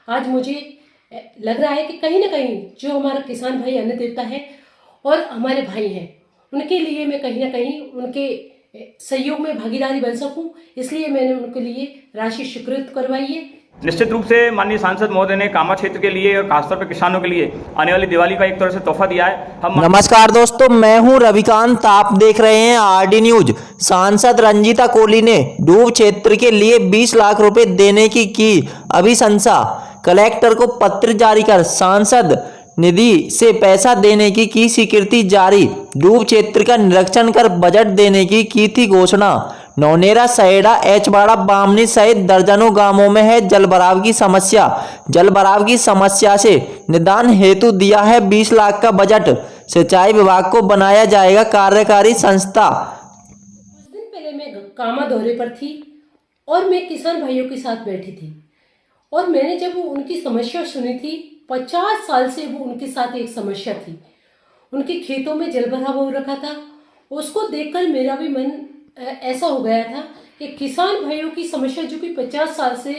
आज मुझे लग रहा है कि कहीं ना कहीं जो हमारा किसान भाई अन्न देवता है और हमारे भाई हैं, उनके लिए मैं कहीं ना कहीं उनके सहयोग में भागीदारी बन सकूं, इसलिए मैंने उनके लिए राशि स्वीकृत करवाई है। निश्चित रूप से माननीय सांसद महोदय ने कामा क्षेत्र के लिए और खासतौर पर किसानों के लिए आने वाली दिवाली का एक तरह से तोहफा दिया है। हम नमस्कार दोस्तों, मैं हूं रविकांत। आप देख रहे हैं आरडी न्यूज। सांसद रंजीता कोली ने डूब क्षेत्र के लिए 20 लाख रुपए देने की अभिशंसा। कलेक्टर को पत्र जारी कर सांसद निधि से पैसा देने की स्वीकृति जारी। डूब क्षेत्र का निरीक्षण कर बजट देने की थी घोषणा। नौनेरा, सहेड़ा, एचवाड़ा, बामनी सहित दर्जनों गांवों में है जलभराव की समस्या। जलभराव की समस्या से निदान हेतु दिया है 20 लाख का बजट। सिंचाई विभाग को बनाया जाएगा कार्यकारी संस्था। कुछ दिन पहले मैं कामा दौरे पर थी और मैं किसान भाइयों के साथ बैठी थी और मैंने जब उनकी समस्या सुनी थी, 50 साल से वो उनके साथ एक समस्या थी। उनके खेतों में जलभराव हो रखा था। उसको देखकर मेरा भी मन ऐसा हो गया था कि किसान भाइयों की समस्या जो कि 50 साल से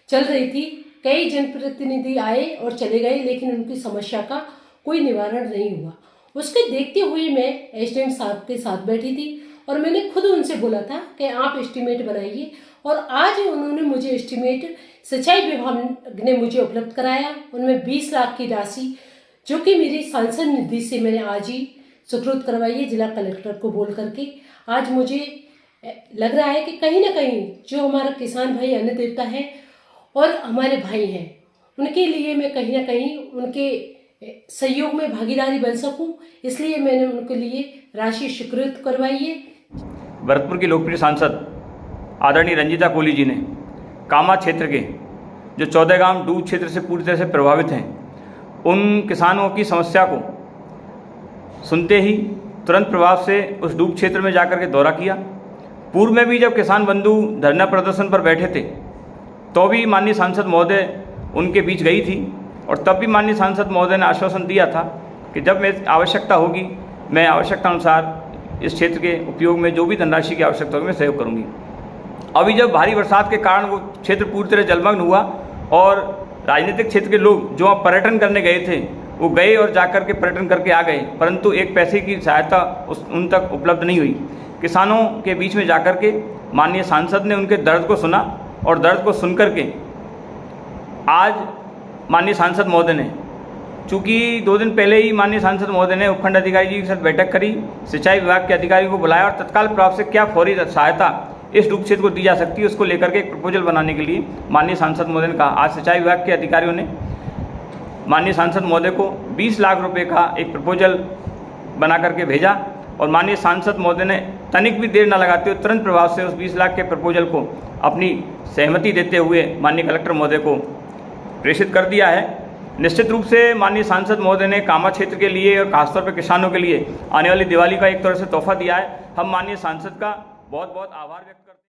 चल रही थी, कई जनप्रतिनिधि आए और चले गए, लेकिन उनकी समस्या का कोई निवारण नहीं हुआ। उसके देखते हुए मैं एसडीएम साहब के साथ बैठी थी और मैंने खुद उनसे बोला था कि आप एस्टीमेट बनाइए, और आज उन्होंने मुझे एस्टीमेट सिंचाई विभाग ने मुझे उपलब्ध कराया। उनमें 20 लाख की राशि जो कि मेरी सांसद निधि से मैंने आज ही स्वीकृत करवाई है जिला कलेक्टर को बोल करके। आज मुझे लग रहा है कि कहीं ना कहीं जो हमारा किसान भाई अन्न देवता है और हमारे भाई हैं, उनके लिए मैं कहीं ना कहीं उनके सहयोग में भागीदारी बन सकूं, इसलिए मैंने उनके लिए राशि स्वीकृत करवाई है। भरतपुर की लोकप्रिय सांसद आदरणीय रंजीता कोली जी ने कामा क्षेत्र के जो 14 गांव डूब क्षेत्र से पूरी तरह से प्रभावित हैं, उन किसानों की समस्या को सुनते ही तुरंत प्रभाव से उस डूब क्षेत्र में जाकर के दौरा किया। पूर्व में भी जब किसान बंधु धरना प्रदर्शन पर बैठे थे तो भी माननीय सांसद महोदय उनके बीच गई थी, और तब भी माननीय सांसद महोदय ने आश्वासन दिया था कि जब मेरी आवश्यकता होगी, मैं आवश्यकता अनुसार इस क्षेत्र के उपयोग में जो भी धनराशि की आवश्यकता होगी मैं सहयोग करूँगी। अभी जब भारी बरसात के कारण वो क्षेत्र पूरी तरह जलमग्न हुआ और राजनीतिक क्षेत्र के लोग जो आप पर्यटन करने गए थे वो गए और जाकर के पर्यटन करके आ गए, परंतु एक पैसे की सहायता उन तक उपलब्ध नहीं हुई। किसानों के बीच में जाकर के माननीय सांसद ने उनके दर्द को सुना, और दर्द को सुन करके आज माननीय सांसद महोदय ने, चूँकि 2 दिन पहले ही माननीय सांसद महोदय ने उपखंड अधिकारी जी के साथ बैठक करी, सिंचाई विभाग के अधिकारी को बुलाया और तत्काल प्रभाव से क्या फौरी सहायता इस डूब क्षेत्र को दी जा सकती है उसको लेकर के एक प्रपोजल बनाने के लिए माननीय सांसद महोदय ने कहा। आज सिंचाई विभाग के अधिकारियों ने माननीय सांसद महोदय को 20 लाख रुपए का एक प्रपोजल बना करके भेजा, और माननीय सांसद महोदय ने तनिक भी देर न लगाते हुए तुरंत प्रभाव से उस 20 लाख के प्रपोजल को अपनी सहमति देते हुए माननीय कलेक्टर महोदय को प्रेषित कर दिया है। निश्चित रूप से माननीय सांसद महोदय ने कामा क्षेत्र के लिए और खासतौर पर किसानों के लिए आने वाली दिवाली का एक तरह से तोहफा दिया है। हम माननीय सांसद का बहुत बहुत आभार व्यक्त करते हैं।